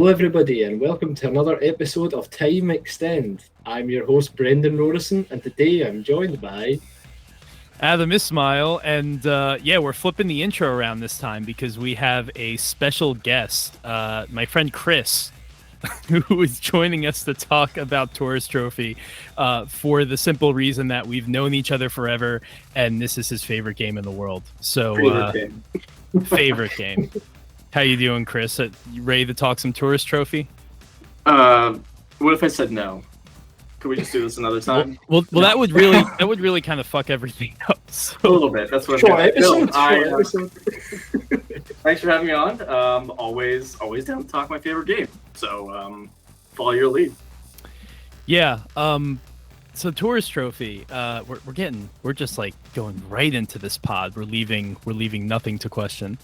Hello everybody and welcome to another episode of Time Extend. I'm your host Brendan Rorison and today I'm joined by Adam Ismail, and we're flipping the intro around this time because we have a special guest, my friend Chris, who is joining us to talk about Tourist Trophy for the simple reason that we've known each other forever and this is his favorite game in the world. So, favorite game. How you doing, Chris? You ready to talk some Tourist Trophy? What if I said no? Could we just do this another time? Well, no. that would really kind of fuck everything up. So. A little bit. That's what I'm doing. Thanks for having me on. Always down to talk my favorite game. So follow your lead. Yeah. So Tourist Trophy. We're just like going right into this pod. We're leaving nothing to question.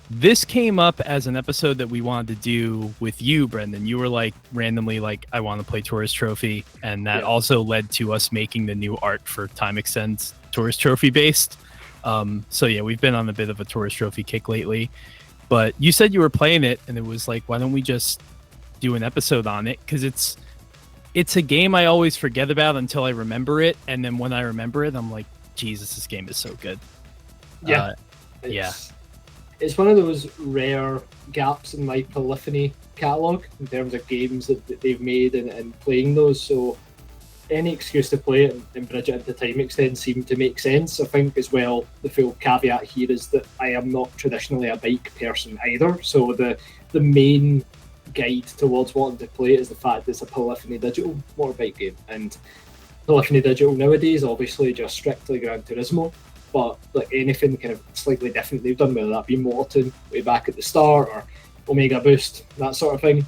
This came up as an episode that we wanted to do with you, Brendan. You were like randomly like, I want to play Tourist Trophy. And that also led to us making the new art for Time Extends Tourist Trophy based. We've been on a bit of a Tourist Trophy kick lately. But you said you were playing it and it was like, why don't we just do an episode on it? Because it's a game I always forget about until I remember it. And then when I remember it, I'm like, Jesus, this game is so good. Yeah. It's one of those rare gaps in my polyphony catalogue in terms of games that they've made and playing those. So any excuse to play it and bridge it into Time Extend seemed to make sense. I think as well, the full caveat here is that I am not traditionally a bike person either. So the main guide towards wanting to play it is the fact that it's a polyphony digital motorbike game. And polyphony digital nowadays, obviously just strictly Gran Turismo. But like anything kind of slightly different they've done, whether that be Morton way back at the start or Omega Boost, that sort of thing.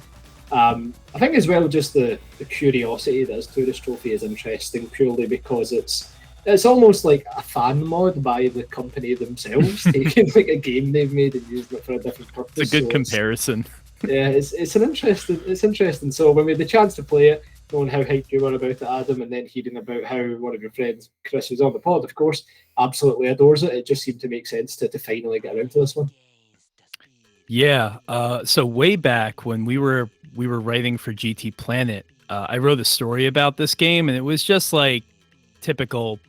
I think as well just the curiosity that is Tourist Trophy is interesting purely because it's almost like a fan mod by the company themselves, taking like a game they've made and using it for a different purpose. It's a good comparison. Yeah, it's interesting. So when we had the chance to play it, knowing how hyped you were about it, Adam, and then hearing about how one of your friends, Chris, who's on the pod, of course, absolutely adores it. It just seemed to make sense to finally get around to this one. Yeah. So way back when we were writing for GT Planet, I wrote a story about this game, and it was just like typical,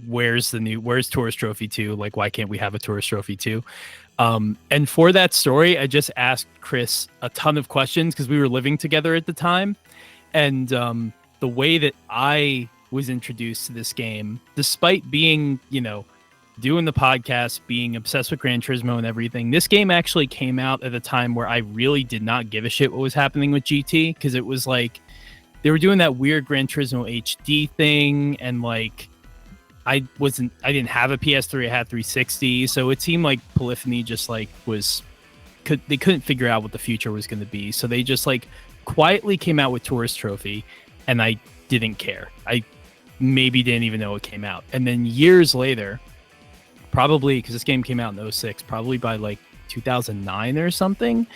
where's Tourist Trophy 2? Like, why can't we have a Tourist Trophy 2? And for that story, I just asked Chris a ton of questions because we were living together at the time. And the way that I was introduced to this game, despite being, doing the podcast, being obsessed with Gran Turismo and everything, this game actually came out at a time where I really did not give a shit what was happening with GT, because it was like they were doing that weird Gran Turismo HD thing, and like I didn't have a PS3, I had 360, so it seemed like polyphony just like they couldn't figure out what the future was going to be, so they just like quietly came out with Tourist Trophy, and I didn't care. I maybe didn't even know it came out. And then years later, probably because this game came out in 2006, probably by like 2009 or something,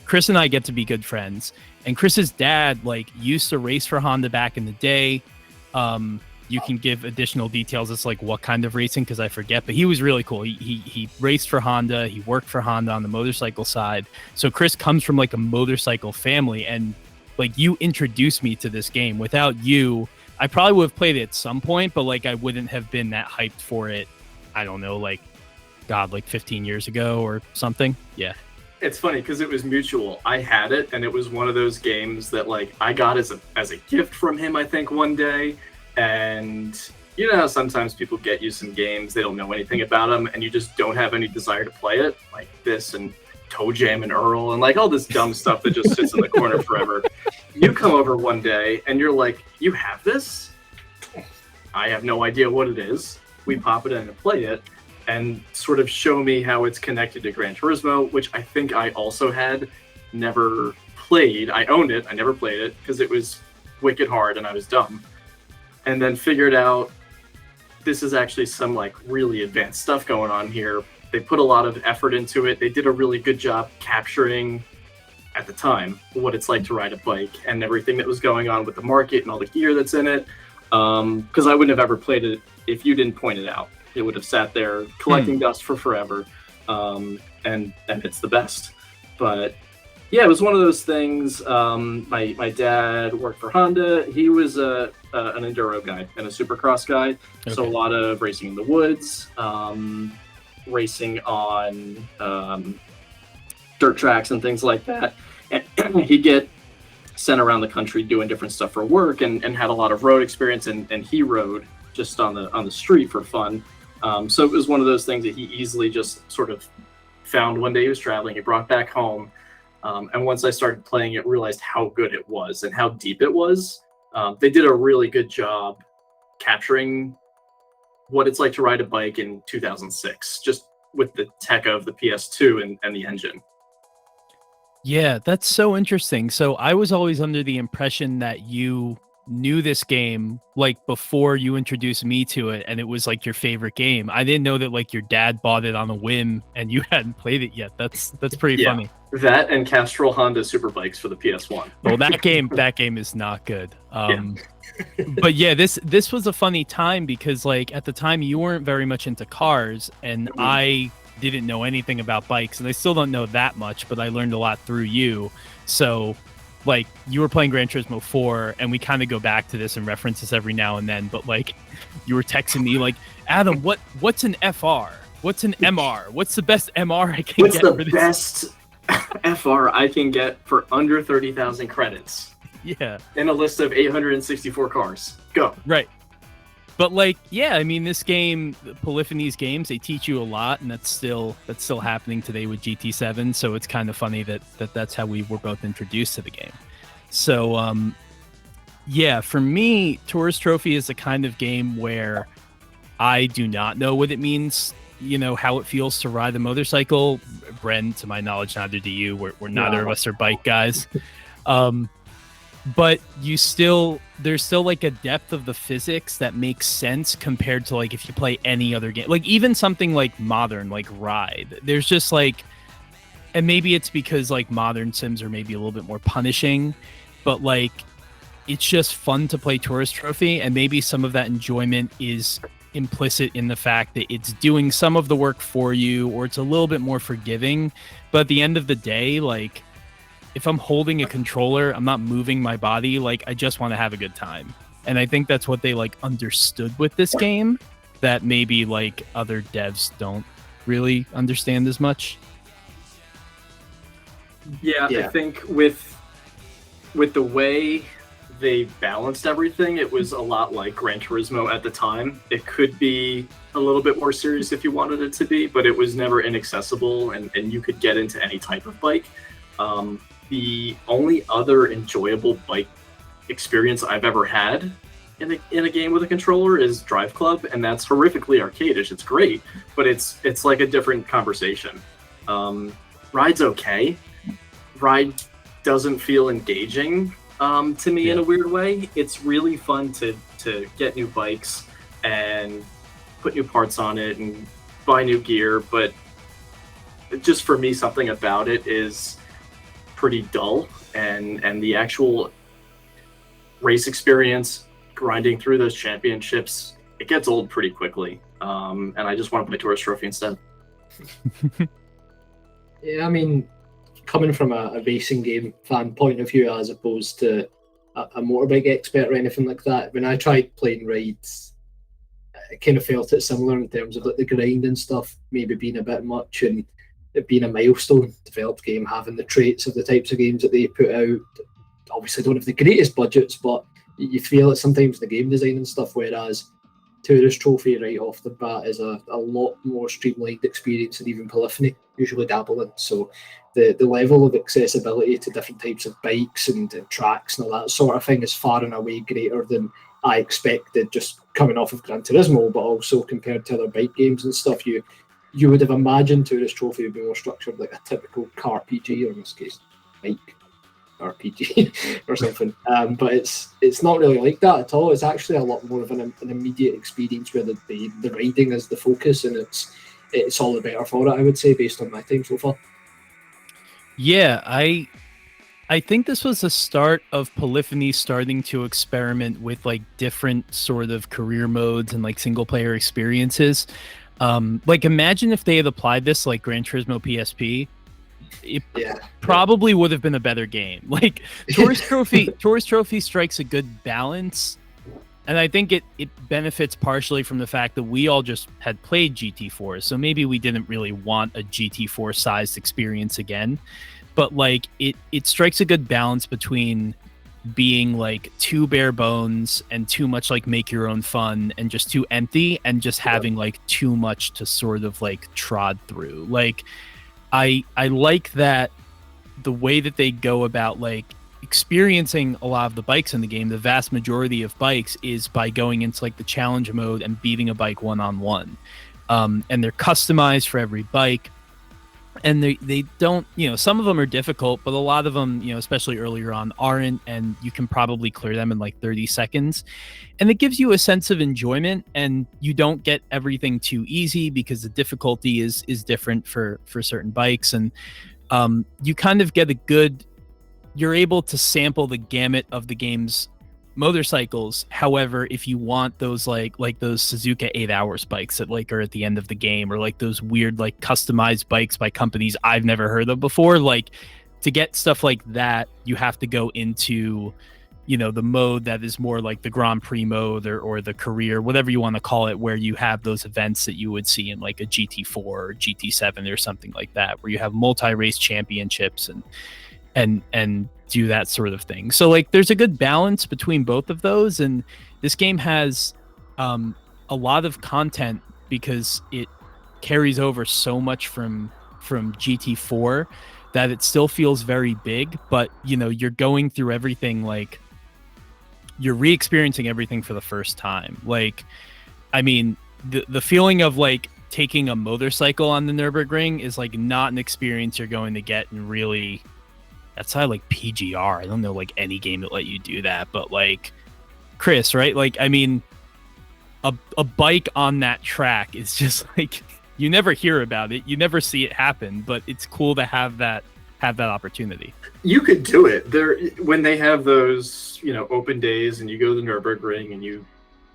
Chris and I get to be good friends. And Chris's dad like used to race for Honda back in the day. You can give additional details. It's like what kind of racing, because I forget, but he was really cool. He raced for Honda. He worked for Honda on the motorcycle side. So Chris comes from like a motorcycle family, and like you introduced me to this game. Without you, I probably would have played it at some point, but like I wouldn't have been that hyped for it. I don't know, like 15 years ago or something. Yeah. It's funny because it was mutual. I had it, and it was one of those games that like I got as a gift from him, I think, one day. And you know how sometimes people get you some games, they don't know anything about them, and you just don't have any desire to play it, like this and Toe Jam and Earl and like all this dumb stuff that just sits in the corner forever. You come over one day and you're like, you have this? I have no idea what it is. We pop it in and play it and sort of show me how it's connected to Gran Turismo, which I think I also had never played. I owned it, I never played it because it was wicked hard and I was dumb. And then figured out this is actually some like really advanced stuff going on here. They put a lot of effort into it. They did a really good job capturing, at the time, what it's like to ride a bike and everything that was going on with the market and all the gear that's in it. Because I wouldn't have ever played it if you didn't point it out. It would have sat there collecting dust for forever. And it's the best. But yeah, it was one of those things. My dad worked for Honda. He was an enduro guy and a supercross guy. Okay. So a lot of racing in the woods, racing on dirt tracks and things like that. And he'd get sent around the country doing different stuff for work, and had a lot of road experience, and he rode just on the street for fun. So it was one of those things that he easily just sort of found one day he was traveling, he brought back home. And once I started playing it, realized how good it was and how deep it was. They did a really good job capturing what it's like to ride a bike in 2006, just with the tech of the PS2 and the engine. Yeah, that's so interesting. So I was always under the impression that you knew this game like before you introduced me to it, and it was like your favorite game. I didn't know that like your dad bought it on a whim and you hadn't played it yet. That's pretty funny. That and Castrol Honda Superbikes for the PS1. Well, that game is not good. But yeah, this was a funny time because like at the time you weren't very much into cars, and I didn't know anything about bikes, and I still don't know that much, but I learned a lot through you. So like you were playing Gran Turismo 4, and we kind of go back to this and reference this every now and then, but like you were texting me like, Adam, what's an FR? What's an MR? What's the best MR I can get? What's the best FR I can get for under 30,000 credits? Yeah. In a list of 864 cars. Go. Right. But like, yeah, I mean, this game, Polyphony's games, they teach you a lot, and that's still happening today with GT7. So it's kind of funny that's how we were both introduced to the game. So, yeah, for me, Tourist Trophy is the kind of game where I do not know what it means, you know, how it feels to ride a motorcycle. Bren, to my knowledge, neither do you. We're neither of us are bike guys. But there's still like a depth of the physics that makes sense compared to like if you play any other game, like even something like modern, like Ride. There's just like, and maybe it's because like modern sims are maybe a little bit more punishing, but like it's just fun to play Tourist Trophy, and maybe some of that enjoyment is implicit in the fact that it's doing some of the work for you, or it's a little bit more forgiving. But at the end of the day, like, if I'm holding a controller, I'm not moving my body. Like, I just want to have a good time. And I think that's what they like understood with this game that maybe like other devs don't really understand as much. Yeah. I think with the way they balanced everything, it was a lot like Gran Turismo at the time. It could be a little bit more serious if you wanted it to be, but it was never inaccessible, and you could get into any type of bike. The only other enjoyable bike experience I've ever had in a game with a controller is Drive Club, and that's horrifically arcadish. It's great, but it's like a different conversation. Ride's okay. Ride doesn't feel engaging to me in a weird way. It's really fun to get new bikes and put new parts on it and buy new gear, but just for me, something about it is pretty dull, and the actual race experience, grinding through those championships, it gets old pretty quickly. And I just want to play Tourist Trophy instead. Yeah, I mean, coming from a racing game fan point of view as opposed to a motorbike expert or anything like that, when I tried playing Rides, I kind of felt it similar in terms of like the grind and stuff maybe being a bit much, and it being a milestone developed game, having the traits of the types of games that they put out. Obviously don't have the greatest budgets, but you feel it sometimes in the game design and stuff, whereas Tourist Trophy right off the bat is a lot more streamlined experience than even Polyphony usually dabble in. So the level of accessibility to different types of bikes and tracks and all that sort of thing is far and away greater than I expected just coming off of Gran Turismo, but also compared to other bike games and stuff. You would have imagined Tourist Trophy would be more structured like a typical car RPG, or in this case, bike RPG or something. But it's not really like that at all. It's actually a lot more of an immediate experience where the riding is the focus, and it's all the better for it, I would say, based on my time so far. Yeah, I think this was the start of Polyphony starting to experiment with like different sort of career modes and like single player experiences. Like imagine if they had applied this like Gran Turismo PSP, it probably would have been a better game. Like Tourist Trophy strikes a good balance. And I think it benefits partially from the fact that we all just had played GT4. So maybe we didn't really want a GT4 sized experience again. But like it strikes a good balance between being like too bare bones and too much like make your own fun and just too empty and just having like too much to sort of like trod through. Like I like that the way that they go about like experiencing a lot of the bikes in the game, the vast majority of bikes is by going into like the challenge mode and beating a bike one-on-one. And they're customized for every bike. And they don't, you know, some of them are difficult, but a lot of them, you know, especially earlier on, aren't, and you can probably clear them in like 30 seconds. And it gives you a sense of enjoyment, and you don't get everything too easy because the difficulty is different for certain bikes. And you kind of get you're able to sample the gamut of the game's motorcycles. However, if you want those like those Suzuka 8 Hours bikes that like are at the end of the game, or like those weird like customized bikes by companies I've never heard of before, like to get stuff like that, you have to go into, you know, the mode that is more like the Grand Prix mode or the career, whatever you want to call it, where you have those events that you would see in like a GT4 or GT7 or something like that, where you have multi-race championships and do that sort of thing. So like there's a good balance between both of those, and this game has a lot of content because it carries over so much from GT4 that it still feels very big, but you know, you're going through everything, like you're re-experiencing everything for the first time. Like, I mean, the feeling of like taking a motorcycle on the Nürburgring is like not an experience you're going to get in really, outside like PGR. I don't know like any game that let you do that, but like Chris, right? Like, I mean, a bike on that track is just like, you never hear about it, you never see it happen, but it's cool to have that opportunity. You could do it there when they have those, you know, open days and you go to the Nürburgring and you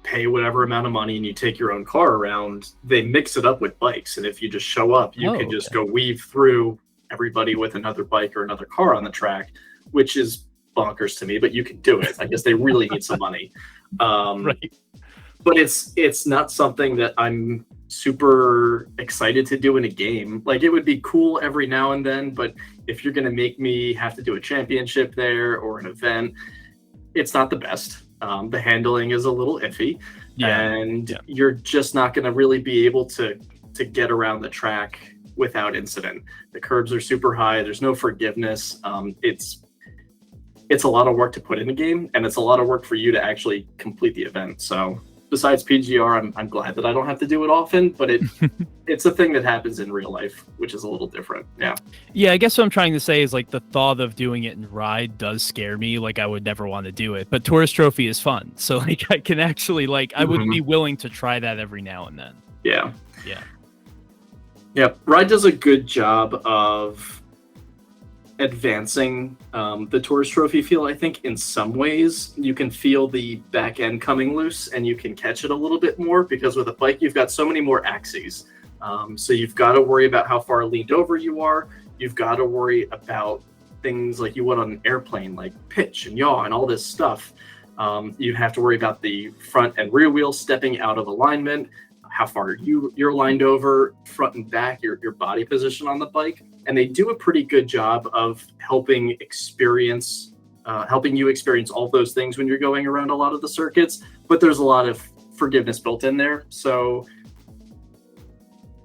pay whatever amount of money and you take your own car around. They mix it up with bikes, and if you just show up, you can just go weave through everybody with another bike or another car on the track, which is bonkers to me, but you can do it. I guess they really need some money. Right. But it's not something that I'm super excited to do in a game. Like, it would be cool every now and then, but if you're going to make me have to do a championship there or an event, it's not the best. The handling is a little iffy, and you're just not going to really be able to get around the track without incident. The curbs are super high. There's no forgiveness. It's a lot of work to put in a game, and it's a lot of work for you to actually complete the event. So besides PGR, I'm glad that I don't have to do it often, but it's a thing that happens in real life, which is a little different. Yeah, I guess what I'm trying to say is like the thought of doing it in Ride does scare me. Like, I would never want to do it, but Tourist Trophy is fun, so like I can actually like I would be willing to try that every now and then. Yeah, Ride does a good job of advancing the Tourist Trophy feel. I think in some ways you can feel the back end coming loose and you can catch it a little bit more, because with a bike you've got so many more axes. So you've got to worry about how far leaned over you are. You've got to worry about things like you would on an airplane, like pitch and yaw and all this stuff. You have to worry about the front and rear wheels stepping out of alignment, how far you're lined over, front and back, your body position on the bike. And they do a pretty good job of helping you experience all those things when you're going around a lot of the circuits, but there's a lot of forgiveness built in there. So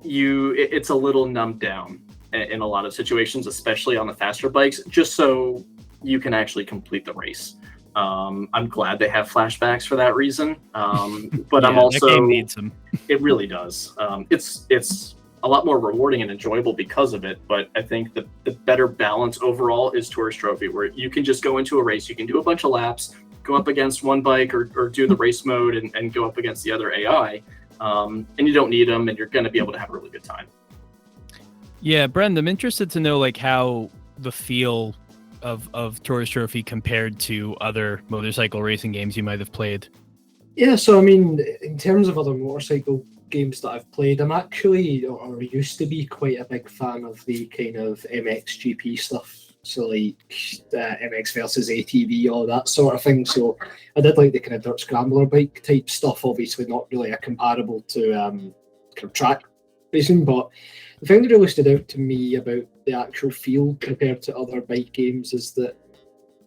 it's a little numbed down in a lot of situations, especially on the faster bikes, just so you can actually complete the race. I'm glad they have flashbacks for that reason. But I'm also, that game needs them. It really does. It's a lot more rewarding and enjoyable because of it. But I think the better balance overall is Tourist Trophy, where you can just go into a race, you can do a bunch of laps, go up against one bike or do the race mode and go up against the other AI. And you don't need them, and you're going to be able to have a really good time. Yeah, Brent, I'm interested to know like how the feel of Tourist Trophy compared to other motorcycle racing games you might have played. Yeah, so I mean, in terms of other motorcycle games that I've played, I'm actually, or used to be, quite a big fan of the kind of MXGP stuff. So like MX versus ATV, all that sort of thing. So I did like the kind of dirt scrambler bike type stuff. Obviously, not really a comparable to kind of track racing, but the thing that really stood out to me about the actual feel compared to other bike games is that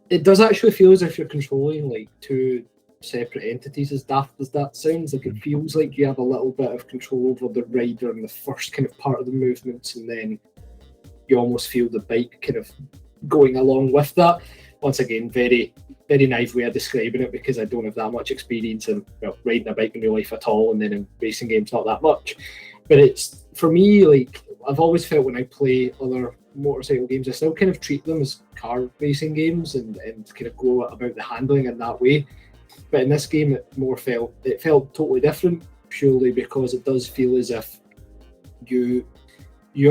it does actually feel as if you're controlling like two separate entities, as daft as that sounds. Like it feels like you have a little bit of control over the rider in the first kind of part of the movements, and then you almost feel the bike kind of going along with that. Once again, very, very naive way of describing it, because I don't have that much experience in riding a bike in real life at all, and then in racing games not that much. But it's, for me, like, I've always felt when I play other motorcycle games, I still kind of treat them as car racing games and kind of go about the handling in that way. But in this game, it felt totally different, purely because it does feel as if you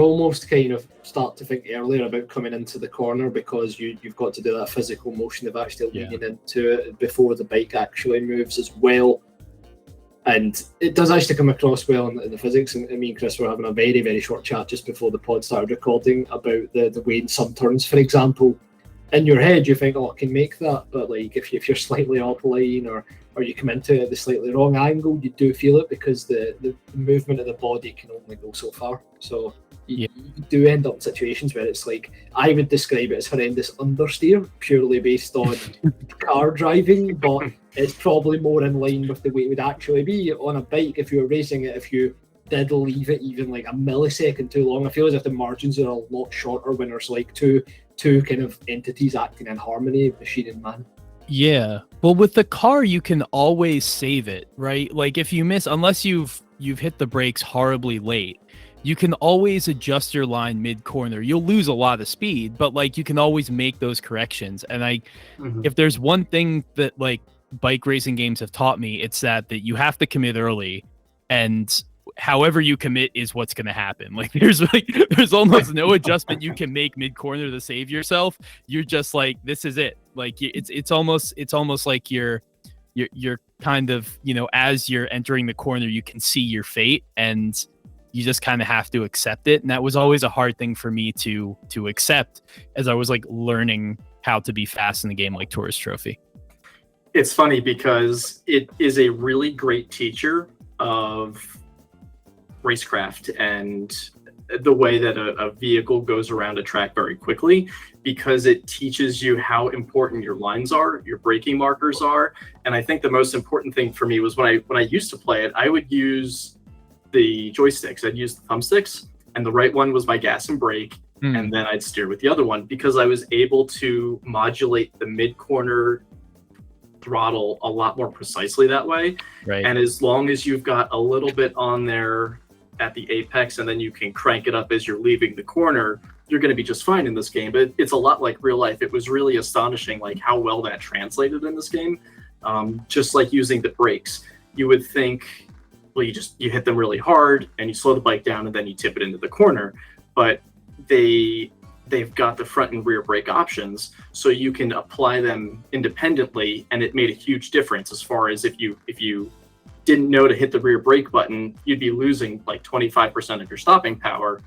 almost kind of start to think earlier about coming into the corner, because you've got to do that physical motion of actually leaning into it before the bike actually moves as well. And it does actually come across well in the physics. And me and Chris were having a very, very short chat just before the pod started recording about the way in some turns, for example, in your head you think, oh, I can make that, but like if you're slightly offline or you come into it at the slightly wrong angle, you do feel it, because the movement of the body can only go so far. So you do end up in situations where it's like, I would describe it as horrendous understeer, purely based on car driving, but it's probably more in line with the way it would actually be on a bike if you were racing it. If you did leave it even like a millisecond too long, I feel as if the margins are a lot shorter when there's like two kind of entities acting in harmony, machine and man. Yeah. Well, with the car, you can always save it, right? Like if you miss, unless you've hit the brakes horribly late, you can always adjust your line mid-corner. You'll lose a lot of speed, but like you can always make those corrections. And if there's one thing that like bike racing games have taught me, it's that you have to commit early, and however you commit is what's going to happen. Like there's almost no adjustment you can make mid-corner to save yourself. You're just like, this is it. Like it's almost like you're kind of, as you're entering the corner, you can see your fate, and you just kind of have to accept it. And that was always a hard thing for me to accept as I was like learning how to be fast in a game like Tourist Trophy. It's funny because it is a really great teacher of racecraft and the way that a vehicle goes around a track very quickly, because it teaches you how important your lines are, your braking markers are. And I think the most important thing for me was when I used to play it, I would use the joysticks. I'd use the thumbsticks, and the right one was my gas and brake, and then I'd steer with the other one, because I was able to modulate the mid-corner throttle a lot more precisely that way. Right. And as long as you've got a little bit on there at the apex, and then you can crank it up as you're leaving the corner, you're going to be just fine in this game. But it's a lot like real life. It was really astonishing like how well that translated in this game. Just like using the brakes, you would think, well, you hit them really hard and you slow the bike down and then you tip it into the corner. But they've got the front and rear brake options, so you can apply them independently, and it made a huge difference as far as if you didn't know to hit the rear brake button, you'd be losing like 25% of your stopping power.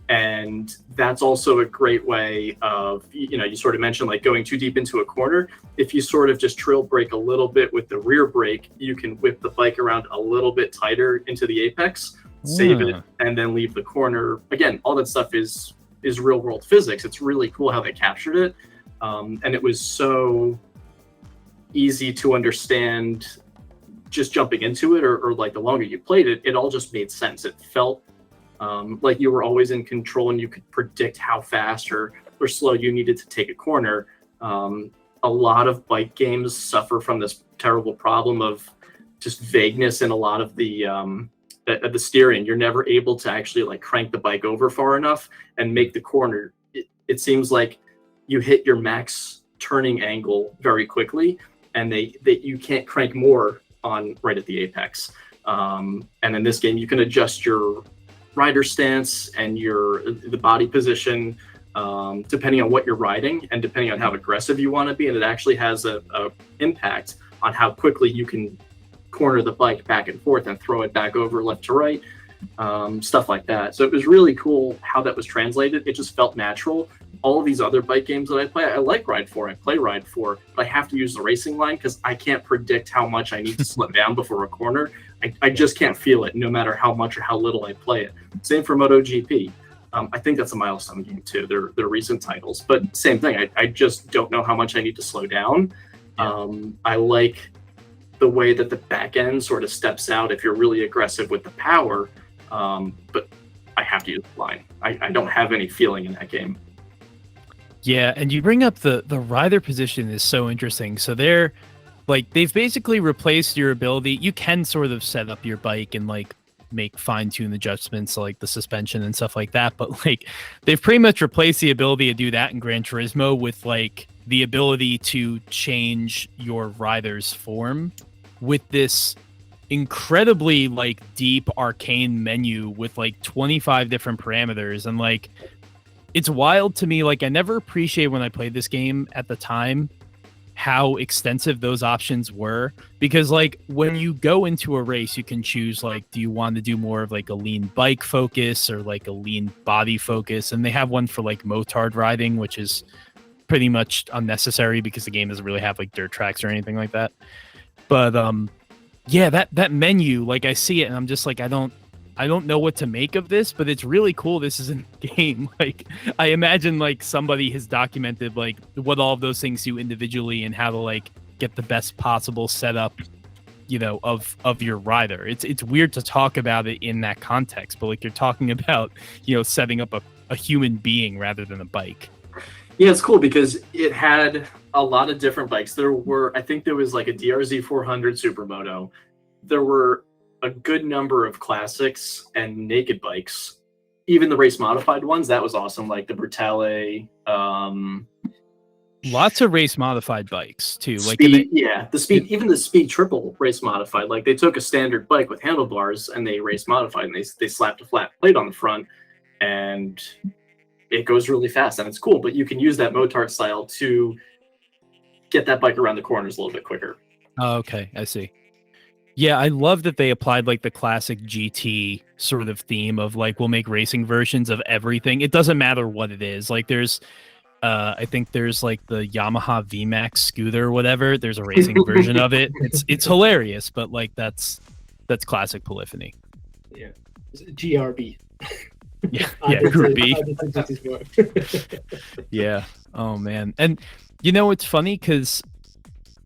And that's also a great way of, you sort of mentioned like going too deep into a corner. If you sort of just trail brake a little bit with the rear brake, you can whip the bike around a little bit tighter into the apex, save it, and then leave the corner. Again, all that stuff is real world physics. It's really cool how they captured it. And it was so easy to understand just jumping into it, or like the longer you played it, it all just made sense. It felt like you were always in control, and you could predict how fast or slow you needed to take a corner. A lot of bike games suffer from this terrible problem of just vagueness in a lot of the steering. You're never able to actually like crank the bike over far enough and make the corner. It seems like you hit your max turning angle very quickly, and you can't crank more on right at the apex. And in this game, you can adjust your rider stance and the body position depending on what you're riding and depending on how aggressive you want to be, and it actually has a impact on how quickly you can corner the bike back and forth and throw it back over left to right, stuff like that. So it was really cool how that was translated. It just felt natural. All of these other bike games that I play, I like Ride 4, I play Ride 4, but I have to use the racing line because I can't predict how much I need to slow down before a corner. I just can't feel it no matter how much or how little I play it. Same for MotoGP. I think that's a milestone game too. They're recent titles, but same thing. I just don't know how much I need to slow down. I like the way that the back end sort of steps out if you're really aggressive with the power, but I have to use the line. I don't have any feeling in that game. Yeah, and you bring up the rider position is so interesting. So they've basically replaced your ability. You can sort of set up your bike and like make fine-tune adjustments like the suspension and stuff like that, but like they've pretty much replaced the ability to do that in Gran Turismo with like the ability to change your rider's form with this incredibly like deep arcane menu with like 25 different parameters. And like it's wild to me. Like I never appreciated when I played this game at the time how extensive those options were, because like when you go into a race you can choose like, do you want to do more of like a lean bike focus or like a lean body focus, and they have one for like motard riding, which is pretty much unnecessary because the game doesn't really have like dirt tracks or anything like that. But yeah, that menu, like I see it and I'm just like, I don't know what to make of this, but it's really cool. This is a game. Like I imagine like somebody has documented like what all of those things do individually and how to like get the best possible setup, you know, of your rider. It's weird to talk about it in that context, but like you're talking about, you know, setting up a human being rather than a bike. Yeah, it's cool because it had a lot of different bikes. I think there was like a DRZ 400 Supermoto. There were a good number of classics and naked bikes, even the race modified ones. That was awesome, like the Brutale. Lots of race modified bikes too. Like even the Speed Triple race modified. Like they took a standard bike with handlebars and they race modified, and they slapped a flat plate on the front, and it goes really fast and it's cool. But you can use that motard style to get that bike around the corners a little bit quicker. Oh, okay, I see. Yeah, I love that they applied like the classic GT sort of theme of like, we'll make racing versions of everything. It doesn't matter what it is. Like there's, I think there's like the Yamaha VMAX scooter or whatever. There's a racing version of it. It's hilarious, but like that's classic polyphony. Yeah, GRB. Yeah, Group B. Yeah. Oh man, and you know it's funny because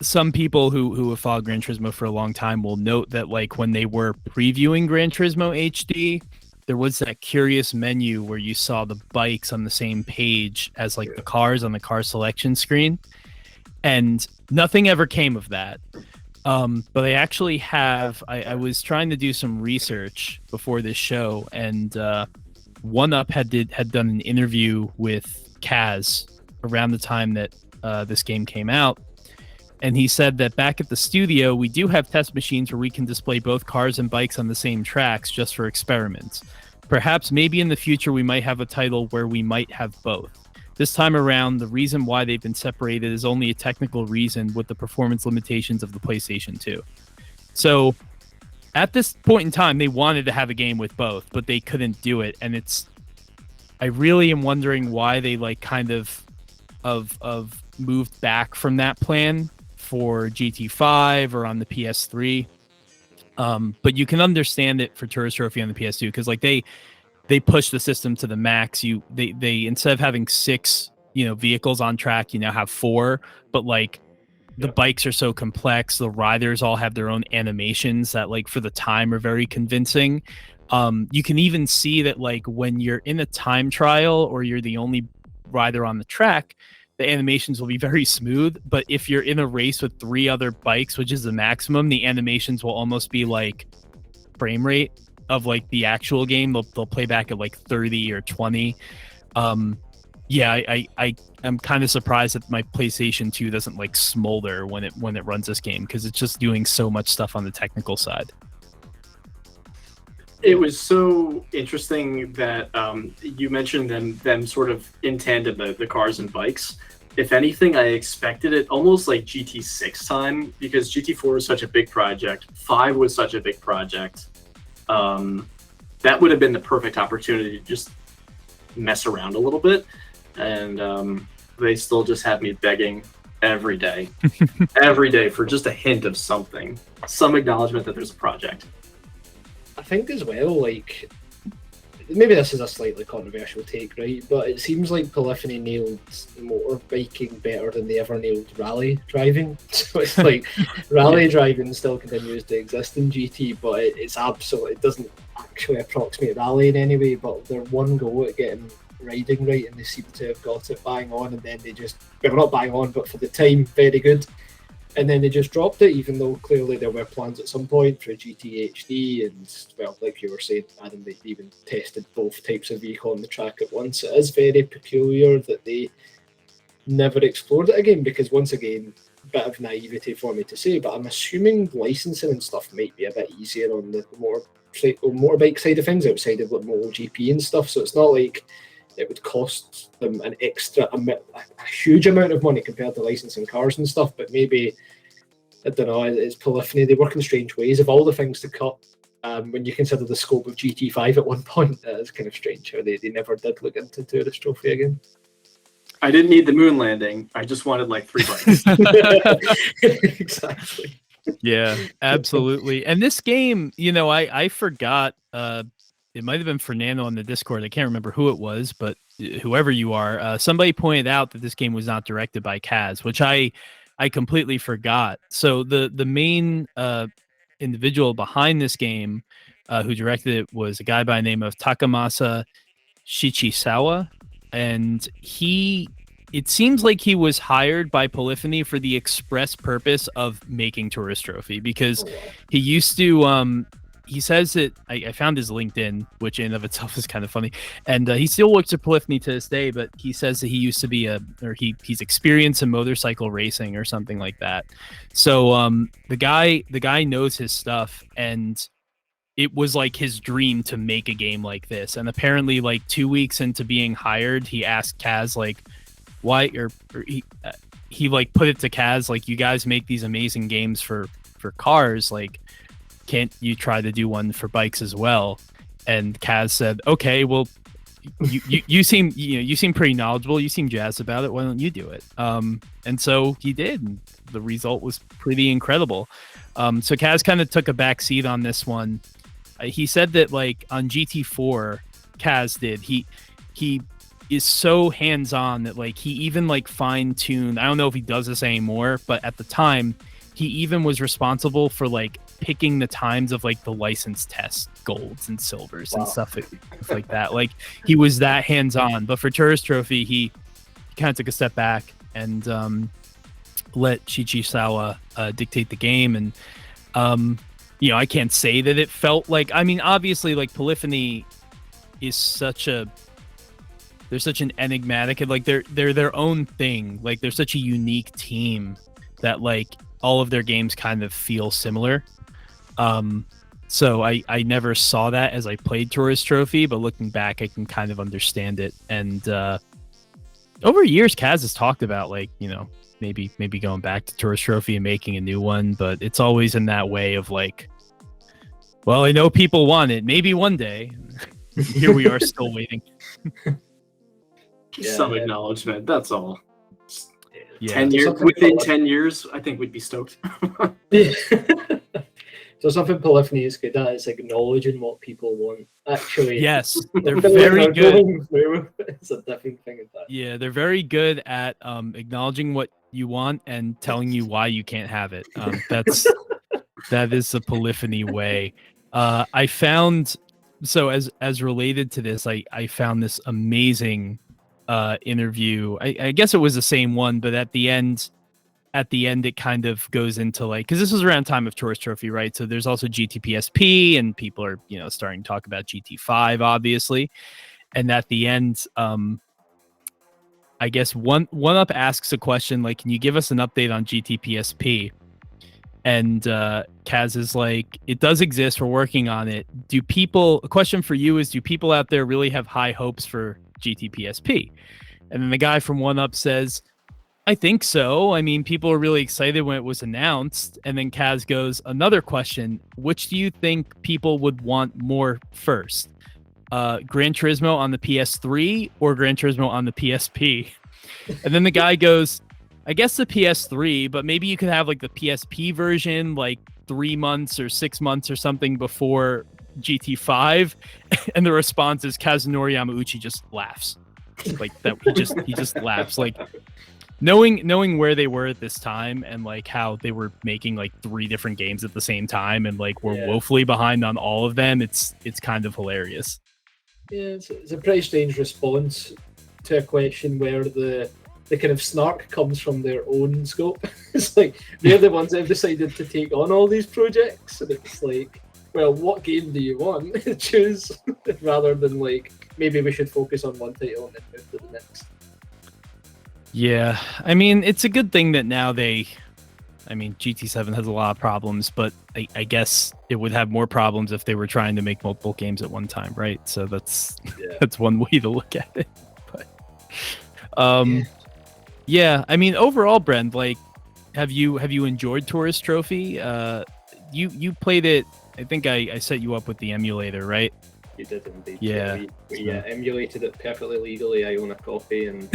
some people who have followed Gran Turismo for a long time will note that like when they were previewing Gran Turismo HD, there was that curious menu where you saw the bikes on the same page as like the cars on the car selection screen, and nothing ever came of that. But I actually have, I was trying to do some research before this show, and One Up had done an interview with Kaz around the time that this game came out. And he said that back at the studio, we do have test machines where we can display both cars and bikes on the same tracks just for experiments. Perhaps maybe in the future we might have a title where we might have both. This time around, the reason why they've been separated is only a technical reason with the performance limitations of the PlayStation 2. So at this point in time, they wanted to have a game with both, but they couldn't do it. And I really am wondering why they like kind of moved back from that plan for GT5 or on the PS3. But you can understand it for Tourist Trophy on the PS2 because like they push the system to the max. They instead of having 6 vehicles on track, you now have 4. But like the bikes are so complex, the riders all have their own animations that like for the time are very convincing. You can even see that like when you're in a time trial or you're the only rider on the track, the animations will be very smooth. But if you're in a race with 3 other bikes, which is the maximum, the animations will almost be like frame rate of like the actual game. They'll play back at like 30 or 20. I'm kind of surprised that my PlayStation 2 doesn't like smolder when it runs this game, because it's just doing so much stuff on the technical side. It was so interesting that you mentioned them sort of in tandem, the cars and bikes. if anything, I expected it almost like GT6 time, because GT4 was such a big project. 5 was such a big project. That would have been the perfect opportunity to just mess around a little bit. And they still just have me begging every day, every day for just a hint of something, some acknowledgement that there's a project. I think as well, like, maybe this is a slightly controversial take, right? But it seems like Polyphony nailed motorbiking better than they ever nailed rally driving. So it's like rally driving still continues to exist in GT, but it doesn't actually approximate rally in any way. But they're one go at getting riding right, and they seem to have got it bang on, and then they just, well, not bang on, but for the time, very good. And then they just dropped it, even though clearly there were plans at some point for GT HD, and, well, like you were saying, Adam, they even tested both types of vehicle on the track at once. It is very peculiar that they never explored it again, because, once again, bit of naivety for me to say, but I'm assuming licensing and stuff might be a bit easier on the motorbike side of things, outside of like MotoGP and stuff, so it's not like it would cost them a huge amount of money compared to licensing cars and stuff, but maybe, I don't know, it's Polyphony. They work in strange ways. Of all the things to cut, when you consider the scope of GT5 at one point, it's kind of strange how they never did look into Tourist Trophy again. I didn't need the moon landing. I just wanted like 3 bikes. Exactly. Yeah, absolutely. And this game, I forgot, it might have been Fernando on the Discord. I can't remember who it was, but whoever you are, somebody pointed out that this game was not directed by Kaz, which I completely forgot. So the main individual behind this game who directed it was a guy by the name of Takamasa Shichisawa, and it seems like he was hired by Polyphony for the express purpose of making Tourist Trophy, because he used to he says that I found his LinkedIn, which in and of itself is kind of funny, and he still works at Polyphony to this day, but he says that he used to be he's experienced in motorcycle racing or something like that. So the guy knows his stuff, and it was like his dream to make a game like this. And apparently, like 2 weeks into being hired, he asked Kaz like, why, or he like put it to Kaz like, you guys make these amazing games for cars, like, can't you try to do one for bikes as well? And Kaz said, okay, well, you seem pretty knowledgeable, you seem jazzed about it, why don't you do it? And so he did, and the result was pretty incredible. So Kaz kind of took a back seat on this one. He said that like on GT4, Kaz did, he is so hands-on that like he even like fine-tuned, I don't know if he does this anymore, but at the time he even was responsible for like picking the times of like the license test golds and silvers and stuff like that. Like he was that hands-on. But for Tourist Trophy, he kind of took a step back and let Shichisawa dictate the game. And I can't say that it felt like, I mean, obviously like Polyphony is they're such an enigmatic, and like they're their own thing. Like they're such a unique team that like all of their games kind of feel similar. So I never saw that as I played Tourist Trophy, but looking back, I can kind of understand it. And over years, Kaz has talked about like, maybe going back to Tourist Trophy and making a new one, but it's always in that way of like, well, I know people want it. Maybe one day. Here we are still waiting. Some acknowledgement, that's all. Yeah. 10 years, within 10 years, I think we'd be stoked. So something Polyphony is good at is acknowledging what people want. Actually, yes, they're very good. It's a different thing. Yeah, they're very good at acknowledging what you want and telling you why you can't have it. That is the Polyphony way. I found, so as related to this, I found this amazing interview. I guess it was the same one, but at the end it kind of goes into like, because this was around time of Tourist Trophy, right? So there's also GTPSP, and people are starting to talk about GT5, obviously. And at the end, I guess one up asks a question like, can you give us an update on GTPSP? And Kaz is like, it does exist, we're working on it. A question for you is, do people out there really have high hopes for GTPSP? And then the guy from One Up says, I think so. I mean, people were really excited when it was announced. And then Kaz goes, another question. Which do you think people would want more first? Gran Turismo on the PS3 or Gran Turismo on the PSP? And then the guy goes, I guess the PS3, but maybe you could have like the PSP version like 3 months or 6 months or something before GT5. And the response is Kazunori Yamauchi just laughs. Like that he just laughs. Like knowing where they were at this time and like how they were making like 3 different games at the same time and like we're woefully behind on all of them, it's kind of hilarious. Yeah, it's a pretty strange response to a question where the kind of snark comes from their own scope. It's like they're the ones that have decided to take on all these projects, and it's like, well, what game do you want? Choose, rather than like maybe we should focus on one title and then move to the next. Yeah, I mean, it's a good thing that now GT7 has a lot of problems, but I guess it would have more problems if they were trying to make multiple games at one time, right? So that's one way to look at it. But yeah, I mean, overall, Brent, like, have you enjoyed Tourist Trophy? You played it. I think I set you up with the emulator, right? You did indeed. Yeah, we emulated it perfectly legally. I own a copy, and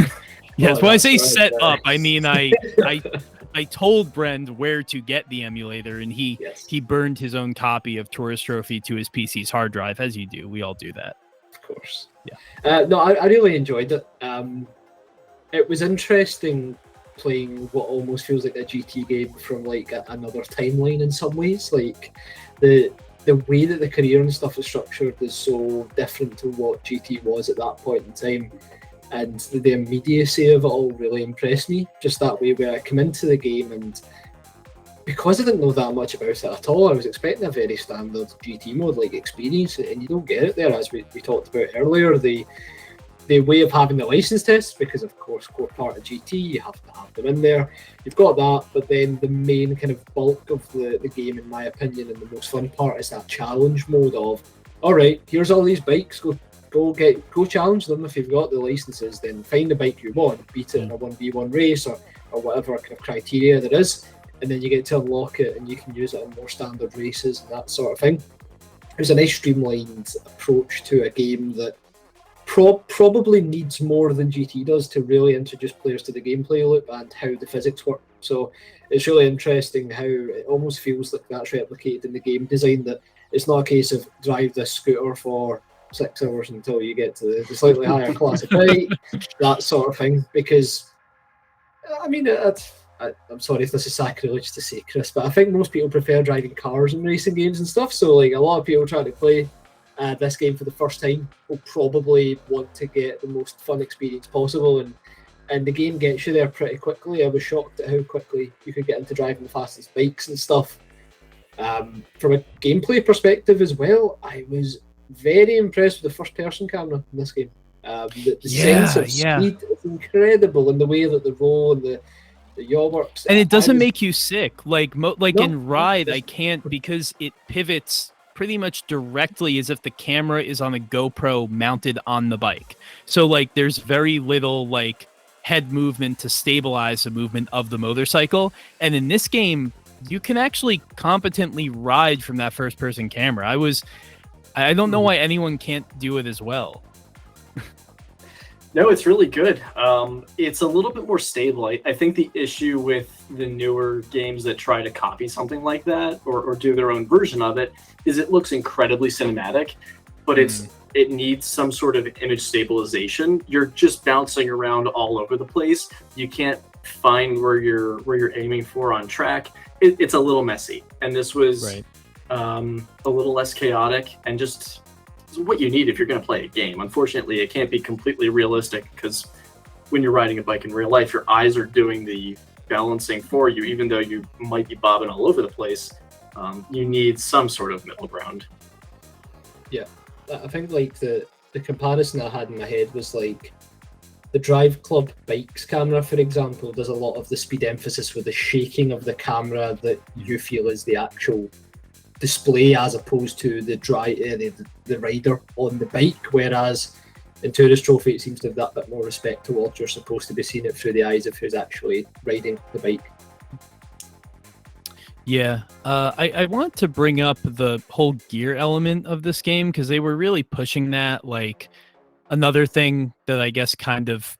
yes. When I say set up, I mean I told Brent where to get the emulator, and he burned his own copy of Tourist Trophy to his PC's hard drive, as you do. We all do that. Of course. Yeah. No, I really enjoyed it. It was interesting playing what almost feels like a GT game from like another timeline in some ways. Like the way that the career and stuff is structured is so different to what GT was at that point in time. And the immediacy of it all really impressed me. Just that way where I come into the game, and because I didn't know that much about it at all, I was expecting a very standard GT mode like experience, and you don't get it there, as we talked about earlier. The way of having the license tests, because of course core part of GT, you have to have them in there. You've got that, but then the main kind of bulk of the game, in my opinion, and the most fun part is that challenge mode of, all right, here's all these bikes, go challenge them. If you've got the licenses, then find the bike you want, beat it in a 1v1 race or whatever kind of criteria there is, and then you get to unlock it and you can use it in more standard races and that sort of thing. It was a nice streamlined approach to a game that probably needs more than GT does to really introduce players to the gameplay loop and how the physics work. So it's really interesting how it almost feels like that's replicated in the game design, that it's not a case of drive this scooter for 6 hours until you get to the slightly higher class of bike, that sort of thing. Because, I mean, I'm sorry if this is sacrilege to say, Chris, but I think most people prefer driving cars in racing games and stuff. So, like, a lot of people trying to play this game for the first time will probably want to get the most fun experience possible, and the game gets you there pretty quickly. I was shocked at how quickly you could get into driving the fastest bikes and stuff. From a gameplay perspective as well, I was very impressed with the first-person camera in this game. The sense of speed is incredible, and the way that the roll and the yaw works. And it doesn't make you sick. In Ride, I can't, because it pivots pretty much directly as if the camera is on a GoPro mounted on the bike. So like there's very little like head movement to stabilize the movement of the motorcycle. And in this game, you can actually competently ride from that first person camera. I don't know why anyone can't do it as well. No, it's really good. It's a little bit more stable. I think the issue with the newer games that try to copy something like that or do their own version of it is it looks incredibly cinematic, but it needs some sort of image stabilization. You're just bouncing around all over the place. You can't find where you're aiming for on track. It's a little messy, and this was a little less chaotic and just what you need if you're going to play a game. Unfortunately, it can't be completely realistic because when you're riding a bike in real life, your eyes are doing the balancing for you, even though you might be bobbing all over the place. You need some sort of middle ground. Yeah, I think like the comparison I had in my head was like the Drive Club bikes camera, for example, does a lot of the speed emphasis with the shaking of the camera that you feel is the actual display as opposed to the rider on the bike, whereas In Tourist Trophy, it seems to have that bit more respect towards you're supposed to be seeing it through the eyes of who's actually riding the bike. Yeah, I want to bring up the whole gear element of this game because they were really pushing that. Like, another thing that I guess kind of